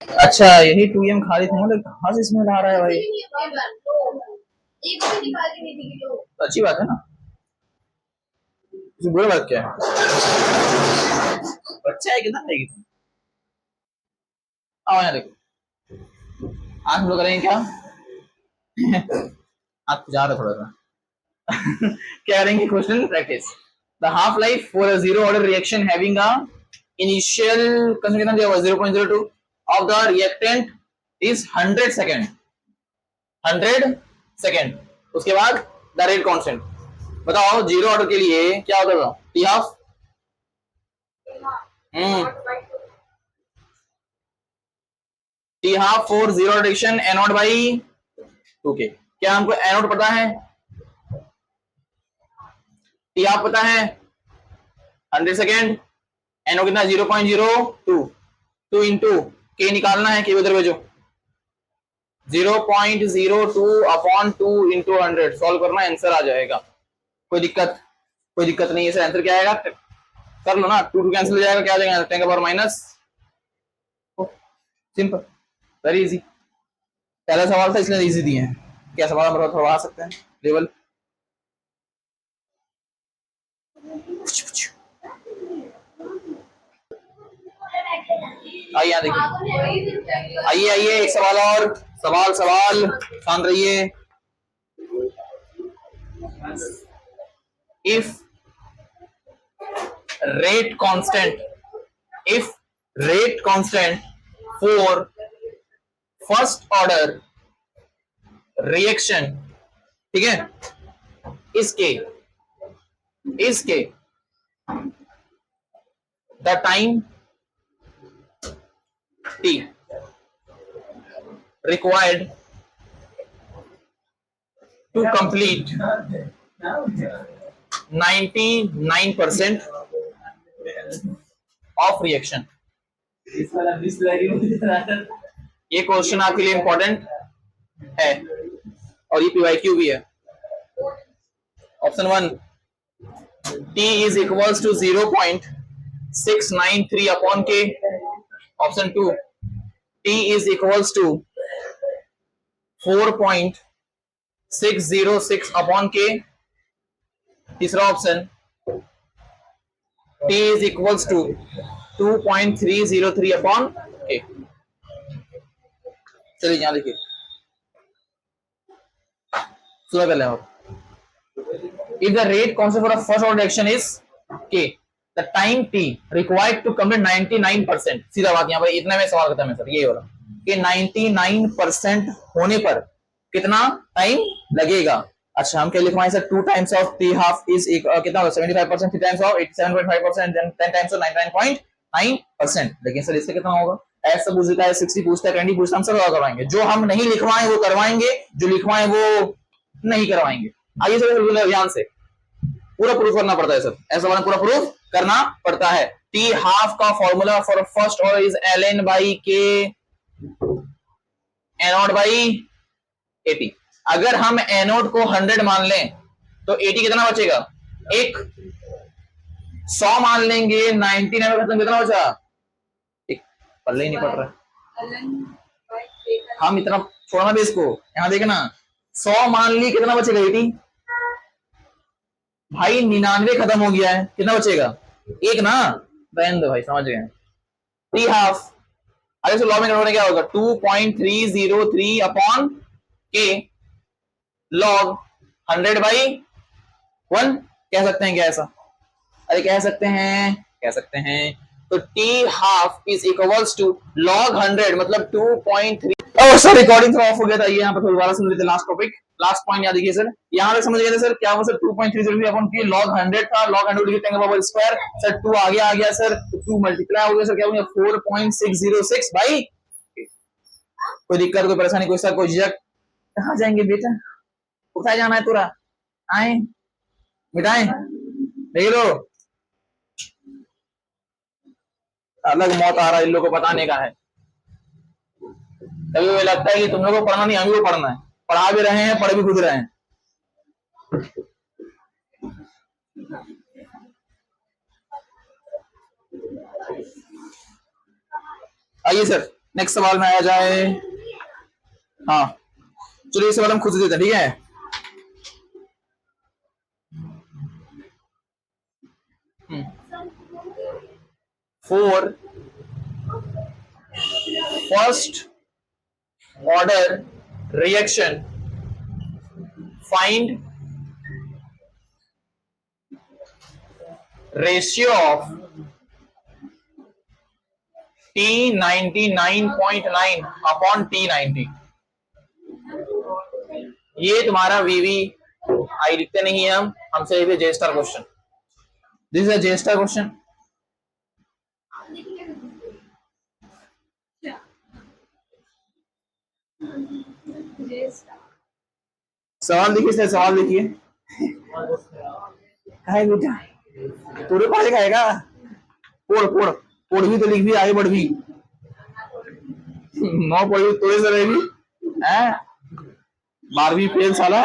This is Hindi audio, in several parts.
अच्छा यही 2m खाली था मतलब कहाँ से इसमें ला रहा है भाई। अच्छी बात है ना, बुरी बात क्या है। बच्चा है कितना रहेगी तुम। आओ यहाँ देखो, आज हम लोग करेंगे क्या। आप जा रहे थोड़ा सा। क्या करेंगे, question practice. The half life for a zero order reaction having a initial concentration कितना दिया हुआ 0.02 of the reactant is 100 second, 100 second. उसके बाद द रेट कांस्टेंट। बताओ जीरो ऑर्डर के लिए क्या होता था, T half. T half for zero reaction anode by 2k। क्या हमको एनोड पता है, टी हाफ पता है 100 सेकेंड, एनओ कितना 0.02, 2 इंटू के निकालना है, के उधर भेजो 0.02 अपॉन 2 इंटू 100 सॉल्व करना, आंसर आ जाएगा। कोई दिक्कत, कोई दिक्कत नहीं है सर। आंसर क्या आएगा, कर लो ना, 2 कैंसिल हो जाएगा, क्या आ जाएगा 10 का power minus. Simple, very easy. पहला सवाल था इसलिए इजी दिए हैं। क्या सवाल हम थोड़ा आ सकते हैं लेवल। आइए यहाँ देखिए, आइए आइए एक सवाल और, सवाल सवाल शांत रहिए। If rate constant, if rate constant for first order reaction, ठीक है, इसके the time t required to complete 99% of reaction। ये क्वेश्चन आपके लिए इंपॉर्टेंट है और ये पीवाईक्यू भी है। Option 1 t is equals to 0.693 upon k। Option 2 t is equals to 4.606 upon k। तीसरा option t is equals to 2.303 upon k। चलिए यहां देखिए, सुना कर लें आप। If the rate constant for a first order reaction is k, the time t required to complete 99%। सीधा बात, यहाँ पर इतने में सवाल खत्म है सर, ये हो रहा कि 99% होने पर कितना टाइम लगेगा। अच्छा हम क्या लिखवाएं sir, 2 times of t half is कितना होगा 75%, 3 times of 87.5%, then 10 times of 99.9%। लेकिन सर इससे कितना होगा, ऐसा पूछता है 60 पूछता है 20 पूछता है, हम सब करवाएंगे। जो हम नहीं लिखवाएं वो करवाएंगे, जो लिखवाएं वो नहीं करवाएंगे। आइए सर ध्यान से, पूरा प्रूफ करना पड़ता है सर, ऐसा वाला पूरा प्रूफ करना पड़ता है। टी हाफ का formula for first order is ln by के एनोड बाई 80। अगर हम एनोड को 100 मान लें तो 80 कितना बचेगा, एक 100 मान लेंगे 99 खत्म, कितना बचा एक, पल्ले ही नहीं पड़ रहा। हम इतना छोड़ना भी इसको, यहां देखना 100 मान ली, कितना बचेगा 80 भाई, 99 खत्म हो गया है, कितना बचेगा एक ना, रहने दो भाई, समझ गए। टी हाफ अरे लॉ में कन्वर्ट क्या होगा 2.303 अपॉन के लॉग 100 बाई 1 कह सकते हैं क्या ऐसा, अरे कह सकते हैं, कह सकते हैं। तो T half is equals to log 100 मतलब 2.3। ओह सर रिकॉर्डिंग थोड़ा ऑफ हो गया था, ये यहाँ पर दोबारा सुन लेते लास्ट टॉपिक, लास्ट पॉइंट याद देखिए सर, यहाँ पे समझ गए थे सर क्या हुआ सर, 2.303 अपॉन के लॉग 100 था, लॉग 100 की 10 पावर स्क्वायर सर, 2 आगे आ गया सर, 2 मल्टीप्लाई हो गया सर, क्या हो गया 4.606 भाई। कोई दिक्कत, कोई परेशानी, कोई सर कोई झिझक, कहाँ जाएंगे बेटा, उठाए जाना है पूरा, आए मिटाएं, देख लो अलग मौत आ रहा है, इन लोगों को बताने का है। कभी भी लगता है कि तुम लोगों को पढ़ना नहीं, हमें को पढ़ना है, पढ़ा भी रहे हैं, पढ़ भी खुद रहे हैं। आइए सर नेक्स्ट सवाल में आया जाए। हाँ चलिए इस सवाल हम खुद से देते हैं, ठीक है। Four first order reaction find ratio of T99.9 upon T90। ये तुम्हारा वीवी आई लिखते नहीं है हमसे ये j star question. This is a j star question. सवाल देखिए, सवाल देखिए। बेटा तोरे पास खाएगा, पोड़ पोड़ पोड़ भी तो लिख भी, आगे बढ़ भी। 9 पढ़ी तोड़े से रहेगी, 12वीं फेल साला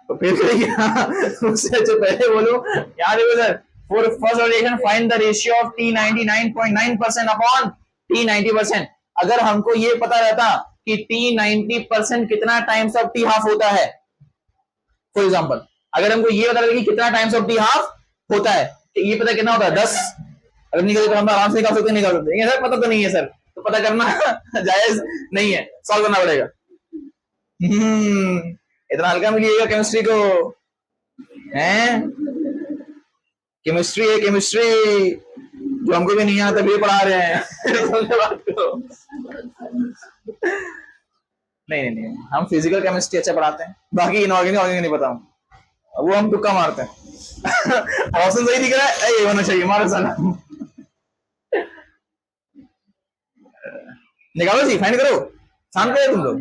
तो फेल करेगी। उससे अच्छा पहले बोलो याद है sir. For first reaction find the ratio of T99.9% upon T90%। अगर हमको ये पता रहता कि T90% कितना टाइम्स ऑफ T हाफ होता है, फॉर एग्जांपल अगर हमको ये पता रहता कि कितना टाइम्स ऑफ T हाफ होता है, तो ये पता कितना होता है 10। अगर निकल तो हम आराम से निकाल सकते, निकाल सकते सर। पता तो नहीं है सर, तो पता करना जायज नहीं है, सॉल्व करना पड़ेगा। इतना हल्का मिलिएगा केमिस्ट्री को, हैं? केमिस्ट्री है केमिस्ट्री, जो हमको भी नहीं आता तभी पढ़ा रहे हैं। बात करो। नहीं नहीं नहीं, हम फिजिकल केमिस्ट्री अच्छा पढ़ाते हैं, बाकी इनऑर्गेनिक ऑर्गेनिक नहीं पता, वो हम तुक्का मारते हैं। ऑप्शन सही दिख रहा है, ये होना चाहिए हमारा साला। निकालो जी, फाइंड करो, शांत करो तुम लोग।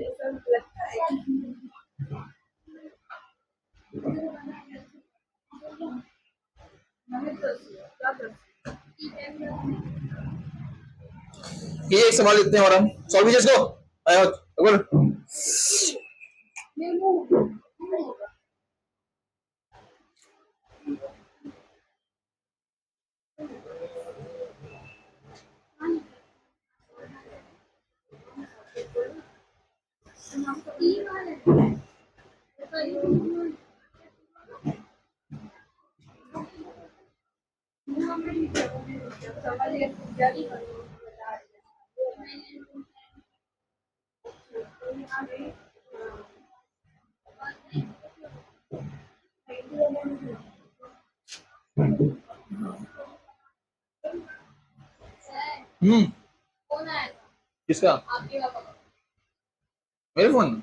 ये एक सवाल लिखते हैं और हम सॉल्व भी जिसको किसका? मेरे फोन।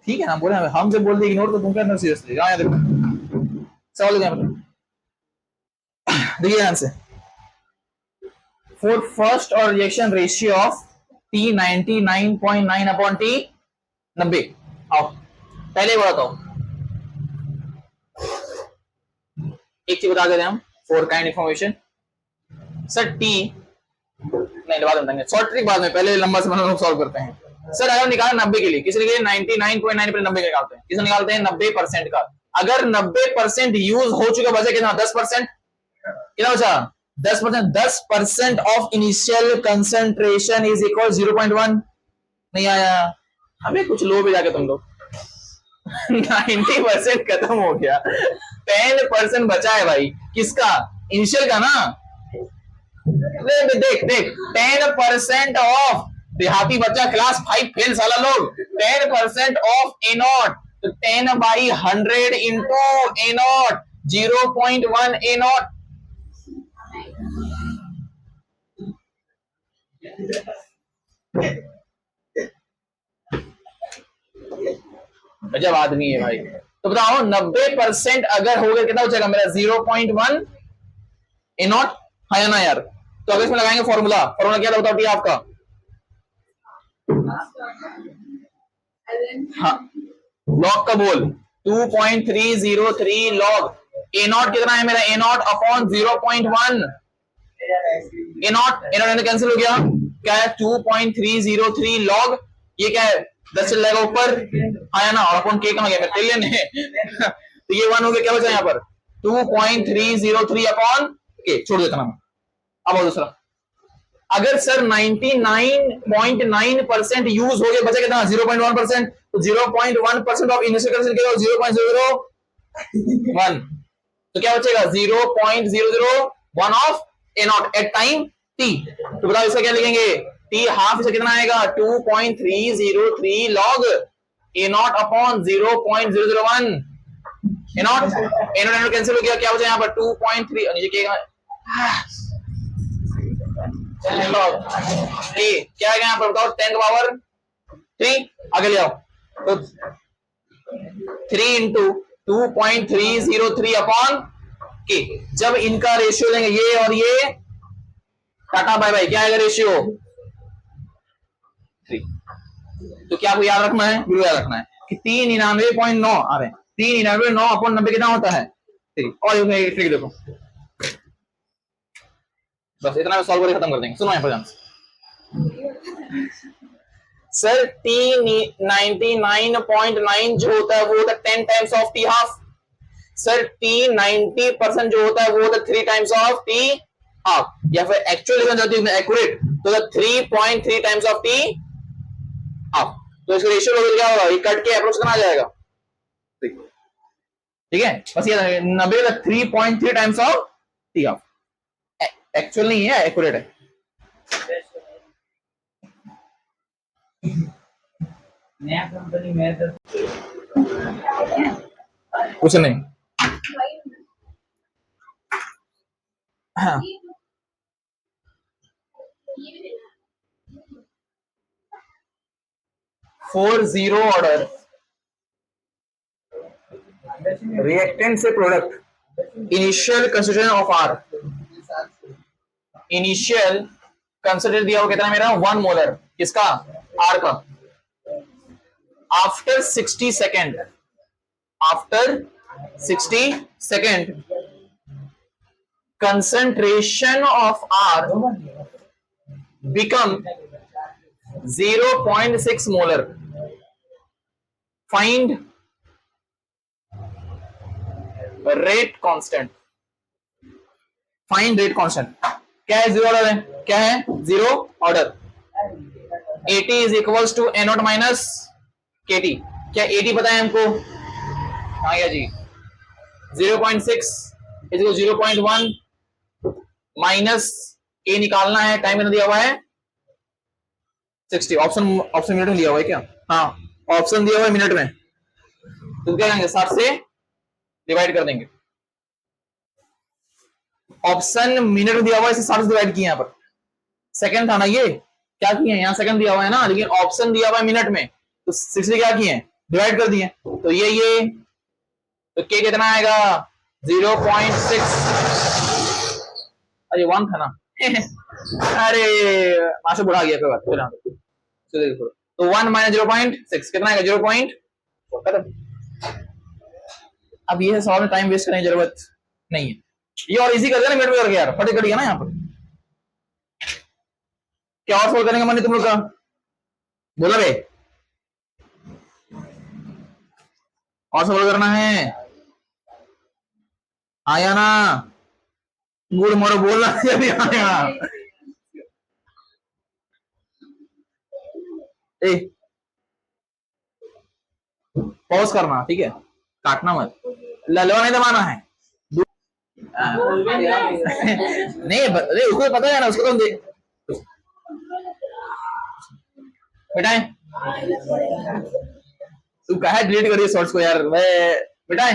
ठीक है ना, बोले हमसे बोल दे इग्नोर, तो तुम क्या सीरियसली। हाँ देखो सवाल क्या मतलब, देखिए आंसर। फॉर फर्स्ट और reaction ratio of T99.9 upon T90। आओ पहले बताता हूं, एक चीज बता देते हैं हम for kind information. Sir T नहीं बाद में, शॉर्ट ट्रिक बाद में, पहले लंबा से हम सॉल्व करते हैं। सर अगर निकाला 90 के लिए, किसी ने 99.9 पर 90 का निकालते हैं, किसी निकालते हैं 90% का। अगर 90% यूज हो चुका बचा कितना, 10%। कितना बचा 10%। 10% of initial concentration is equal 0.1। नहीं आया हमें, कुछ लो भी जाके तुम लोग। 90% खत्म हो गया, 10% बचा है भाई। किसका? इनिशियल का ना। देख देख 10% ऑफ देहाती बच्चा क्लास 5 फेल साला लोग। 10% ऑफ ए नॉट, तो 10/100 into A not 0.1 a not. गजब आदमी है भाई। तो बताओ 90% अगर हो गया कितना बचेगा मेरा? 0.1 ए नॉट, है या ना यार? तो अगर इसमें लगाएंगे फॉर्मूला, फॉर्मूला क्या बताओ टी आपका? हाँ लॉग का बोल 2.303 लॉग ए नॉट कितना है मेरा? A naught upon 0.1 a naught cancel हो गया, क्या है 2.303 लॉग। ये क्या है 10 चल जाएगा ऊपर, आया ना, और अपन के कहां गया ट्रिलियन है। तो ये 1 हो गया, क्या बचा यहाँ पर 2.303 अपॉन के, छोड़ देता ना। अब दूसरा, अगर सर 99.9% यूज हो गया, बचा कितना 0.1%, तो 0.1% ऑफ इनिशियल कंसिडरेशन क्या, 0.001, तो क्या बचेगा 0.001 of A not at time T. तो बताओ इसका क्या लिखेंगे, टी हाफ से कितना आएगा 2.303 log A naught upon 0.001 A not, A naught cancel हो गया, क्या बचा यहाँ पर 2.3, नीचे क्या है यहाँ पर बताओ 10 पावर 3, आगे ले आओ, तो 3 इंटू 2.303 अपॉन के। जब इनका रेशियो लेंगे ये और ये, टाटा बाय बाय, क्या आएगा रेशियो 3। तो क्या आपको याद रखना है, बिल्कुल याद रखना है कि 399.9 आ रहे हैं, 399 अपॉन 90 कितना होता है 3। और ट्रिक देखो, बस इतना सॉल्व करके खत्म कर देंगे। सुनो यहाँ पर ध्यान से सर, T99.9 जो होता है वो होता है 10 times of t half. Sir T90% जो होता है वो होता है 3 टाइम्स ऑफ टी हाफ, या फिर एक्चुअल लिखना चाहती हूँ एक्यूरेट तो 3.3 टाइम्स ऑफ टी हाफ। तो इसका रेशियो क्या होगा, ये कट के अप्रोच करना आ जाएगा, ठीक है। बस ये 90 3.3 times of t half, actual नहीं है, एक्यूरेट है। नया कंपनी में तो कुछ नहीं, हाँ 40 ऑर्डर रिएक्टेंट से product, initial consideration of R, initial consider दिया हो कितना मेरा 1 मोलर, किसका आर का, after 60 second, after 60 second concentration of R become 0.6 molar. Find rate constant. Find rate constant. क्या है, जीरो ऑर्डर है, क्या है zero order. AT is equals to A naught minus KT। क्या AT पता है हमको, हाँ या जी 0.6 इज 0.1 माइनस के निकालना है, टाइम कितना दिया हुआ है 60, ऑप्शन मिनट में दिया हुआ है क्या, हाँ ऑप्शन दिया हुआ है मिनट में, तो क्या करेंगे 60 से डिवाइड कर देंगे। ऑप्शन मिनट में दिया हुआ है, इसे 60 से डिवाइड किया यहाँ पर, सेकंड था ना ये, क्या किए हैं यहाँ सेकंड दिया हुआ है ना, लेकिन ऑप्शन दिया हुआ है मिनट में, तो 60 क्या किए डिवाइड कर दिए, तो ये तो के कितना आएगा 0.6, अरे 1 था ना अरे माशा बुढ़ा गया, कोई बात तो 1 माइनस 0.6 कितना आएगा 0.4। अब ये सवाल में टाइम वेस्ट करने की जरूरत नहीं है, ये और इजी कर देना मिनट में करके यार, फटे कट गया ना यहाँ पर। क्या और सवाल करने का मन है तुम लोग का, बोला बे और सवाल करना है, आया ना गुड़ मोड़ो बोलना जब आया, पॉज करना ठीक है, काटना मत, ललवा नहीं दबाना है नहीं उसको पता है ना, उसको तुम देख बेटा, तू कहा डिलीट करिए शॉर्ट्स को यार, मैं बेटा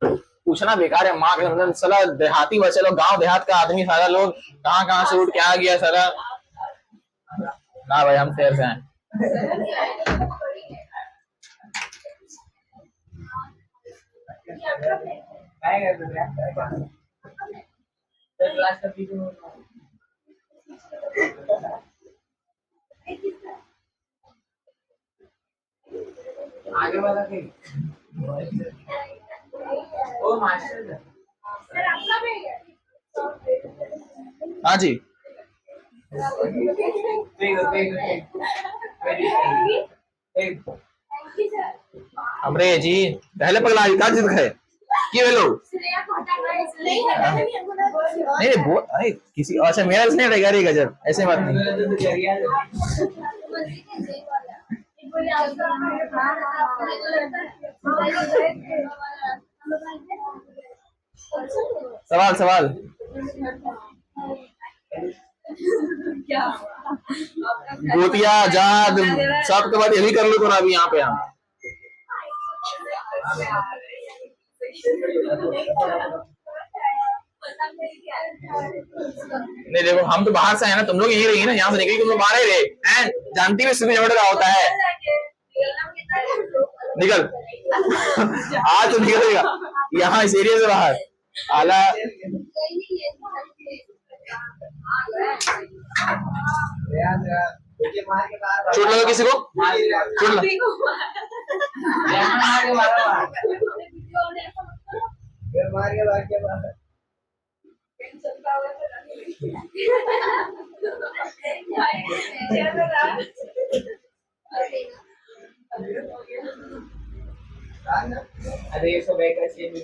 पूछना बेकार है, माँ के मतलब साला देहाती बच्चे लोग, गांव देहात का आदमी सारा लोग कहाँ से उठ के आ गया सारा, ना भाई हम शहर से हैं। आगे वाला ओ मास्टर हाँ जी अमरे जी पहले पगला का जिद है कि वे लोग नहीं अरे किसी अच्छा मेरा इसने रहेगा रे गजब ऐसे बात नहीं सवाल सवाल गोतिया जाद सब के बाद यही कर लो तो अभी यहाँ पे हम नहीं देखो हम तो बाहर से आए ना तुम लोग यही रही ना यहाँ से निकली तुम लोग बाहर ही रहे हैं जानती हुई सुबह झगड़ा होता है निकल आज तो निकलेगा यहाँ इस एरिया से बाहर आला चोट लगा किसी को चोट लगा अरे ये सब एक ऐसे भी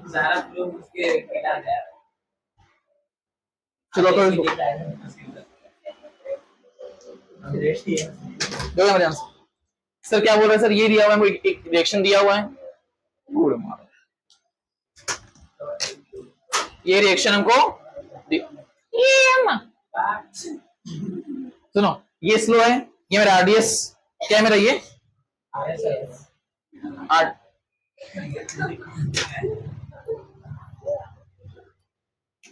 सारा लोग उसके गिटा गया चलो तो सर क्या बोल रहे हैं सर ये दिया हुआ है एक रिएक्शन दिया हुआ है ये रिएक्शन हमको सुनो ये स्लो है ये मेरा आरडीएस क्या है मेरा ये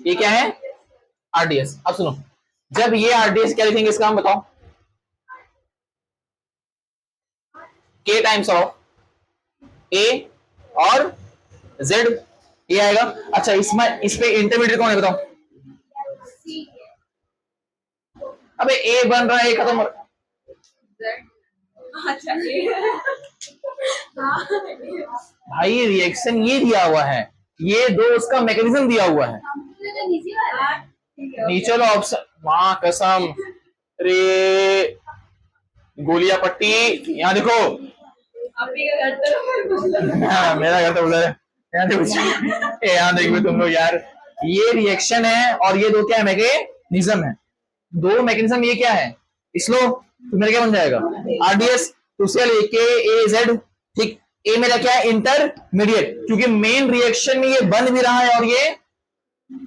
ये क्या है आरडीएस अब सुनो जब ये आरडीएस क्या लिखेंगे इसका हम बताओ के टाइम्स ऑफ ए और जेड ये आएगा अच्छा इसमें इस पे इंटरमीडिएट कौन है बताओ अबे ए बन रहा है ए खत्म भाई रिएक्शन ये दिया हुआ है ये दो उसका मैकेनिज्म दिया हुआ है नीचे वाला ऑप्शन मां कसम रे गोलियां पट्टी यहाँ देखो मेरा घर तो उधर है यहाँ देखो यहाँ देखो तुम लोग यार ये रिएक्शन है और ये दो क्या है मैकेनिज्म है दो मैकेनिज्म ये क्या है स्लो तो मेरा क्या बन जाएगा आरडीएस दूसरे के ए जेड ठीक ए मेरा क्या है इंटरमीडिएट क्योंकि मेन रिएक्शन में ये बन भी रहा है और ये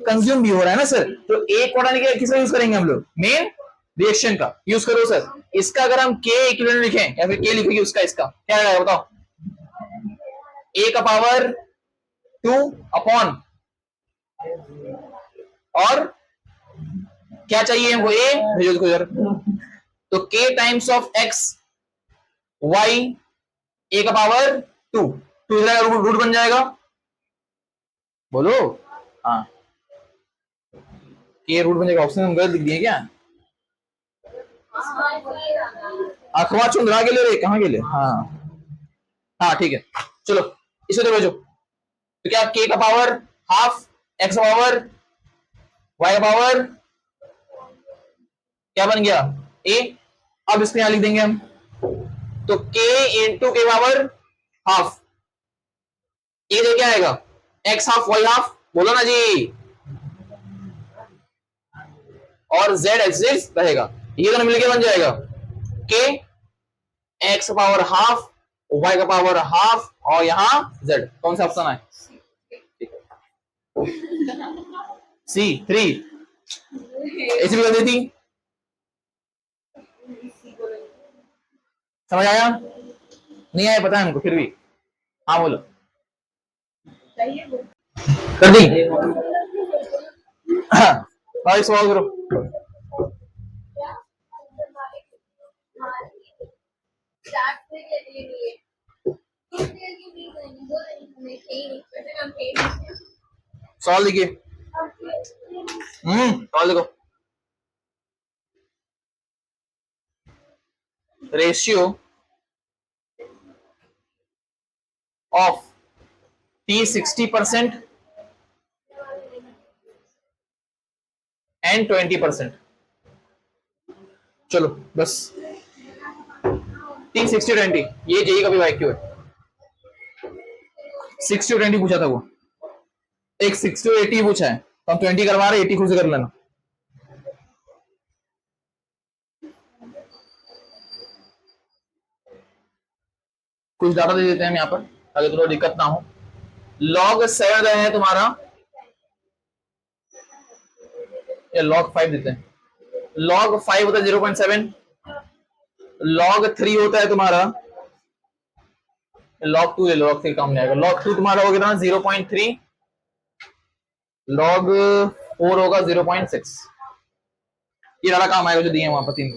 कंज्यूम भी हो रहा है ना सर तो ए कोडाने के किसका यूज करेंगे हम लोग मेन रिएक्शन का यूज करो सर इसका अगर हम के इक्विवेलेंट लिखें या फिर के लिखेंगे उसका इसका क्या आएगा बताओ ए का पावर 2 अपॉन और क्या चाहिए हमको ए भेजो देखो यार तो के टाइम्स ऑफ एक्स वाई ए का पावर 2 रूट बन जाएगा बोलो हाँ के रूट बन जाएगा ऑप्शन हम गलत लिख दिए क्या अखवा चुंदरा के लिए कहाँ के लिए हाँ हाँ ठीक है चलो इसे तो भेजो तो क्या के का पावर हाफ एक्स का पावर वाई का पावर क्या बन गया ए अब इसको यहां लिख देंगे हम तो k इंटू के पावर हाफ ये दे क्या आएगा x हाफ y हाफ बोलो ना जी और z एक्सिस रहेगा ये दोनों मिलके बन जाएगा k x power half y का पावर हाफ और यहां z कौन सा ऑप्शन है C3 ऐसी भी कर देती समझ आया नहीं आया पता है हमको फिर भी हाँ बोलो कर दी हाँ एक सवाल करो सवाल लिखिए सवाल देखो रेशियो ऑफ T 60% and 20%। चलो बस T 60-20 ये जेई का भी वाक्य है 60 और 20 पूछा था वो, एक 60 और 80 पूछा है, तो हम 20 करवा रहे, 80 खुद से कर लेना। कुछ डाटा दे देते हैं हम यहाँ पर ताकि थोड़ा दिक्कत ना हो। log 7 है तुम्हारा, या log 5 देते हैं। log 5 होता है 0.7, log 3 होता है तुम्हारा, log 2 ले लो, log 3 काम नहीं आएगा। log 2 तुम्हारा होगा कितना 0.3, log 4 होगा 0.6। ये वाला काम आएगा जो दिए हैं वहां पर तीन।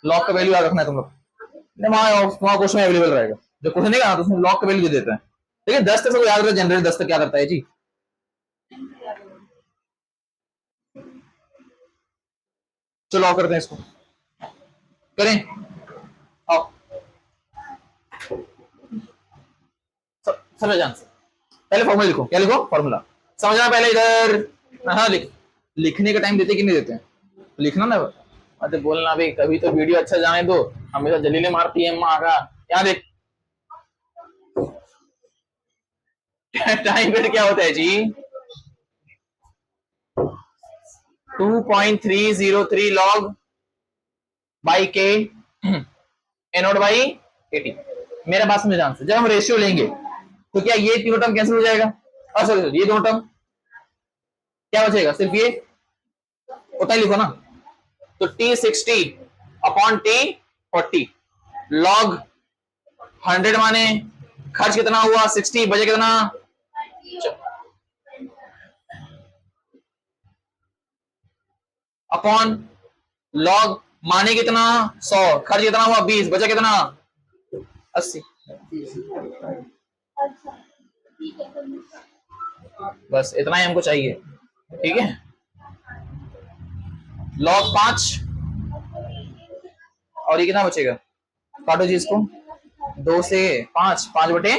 log का वैल्यू याद रखना है तुम लोग, वहां क्वेश्चन अवेलेबल रहेगा, जो क्वेश्चन नहीं करना तो उसमें log का वैल्यू दे देता है। ठीक है, 10 तक सबको याद रखना, जनरल 10 तक क्या करता है जी। चलो ऑफ करते हैं इसको, करें आओ समझ जान। पहले फॉर्मूला लिखो, क्या लिखो फॉर्मूला, समझना पहले इधर। हाँ लिखने का टाइम देते कि नहीं देते, लिखना ना, मतलब बोलना भी। कभी तो वीडियो अच्छा जाने दो, हमेशा जलीले मारती है माँ का। यहाँ देख टाइम पीरियड क्या होता है जी, 2.303 log बाई के एनोड बाई 80। मेरा बात समझ ध्यान से, जब हम रेशियो लेंगे तो क्या ये तीनों टर्म कैंसिल हो जाएगा, और सॉरी ये दोनों टर्म, क्या बचेगा सिर्फ ये, उतना ही लिखो ना। तो T60 अपॉन T40 log 100 माने खर्च कितना हुआ 60, बचे कितना, अपॉन log माने कितना 100, खर्च कितना हुआ 20, बचा कितना 80। बस इतना ही हमको चाहिए। ठीक है, log 5 और ये कितना बचेगा, काटो जी इसको, 2 से 5, 5 बटे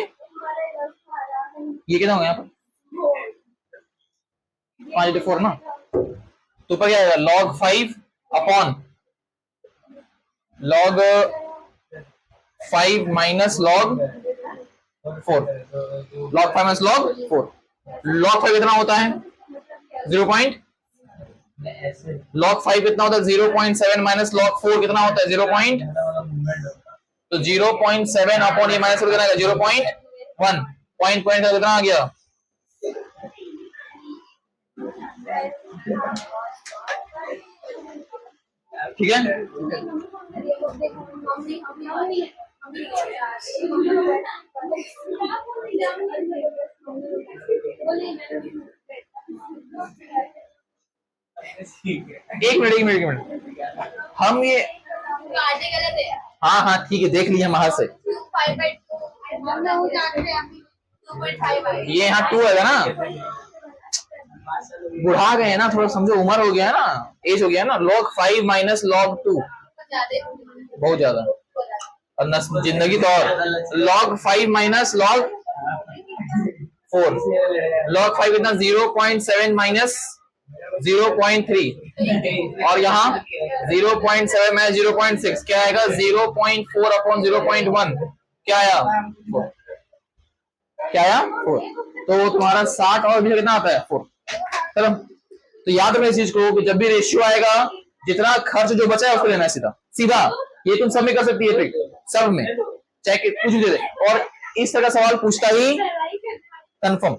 ये कितना होगा यहाँ पर 5 बटे 4 ना, तो ऊपर क्या आएगा log 5 upon log 5 minus log 4, log 5 minus log 4। log 5 कितना होता है 0. log 5 कितना होता है 0.7 माइनस log 4 कितना होता है 0. तो 0.7 अपॉन ये माइनस कितना आएगा 0.1, पॉइंट का कितना आ गया, ठीक है। एक मिनट हम ये, हाँ ठीक है देख लिया वहां से, ये यहाँ 2 है ना, बुढ़ा गए ना थोड़ा, समझो उम्र हो गया है ना, एज हो गया ना। log 5 माइनस log 2 बहुत ज्यादा, और जिंदगी तो और। log 5 माइनस log 4, log 5 इतना 0.7 माइनस 0.3, और यहाँ 0.7 माइनस 0.6 क्या आएगा 0.4 अपॉन 0.1, क्या आया 4, क्या आया 4। तो तुम्हारा 60 और भी कितना आता है 4। चलो तो याद रखना इस चीज को कि जब भी रेशियो आएगा जितना खर्च जो बचा है उसको लेना है सीधा सीधा। ये तुम सब में कर सकती है ट्रिक, सब में चाहे कुछ भी दे दे, और इस तरह का सवाल पूछता ही कंफर्म।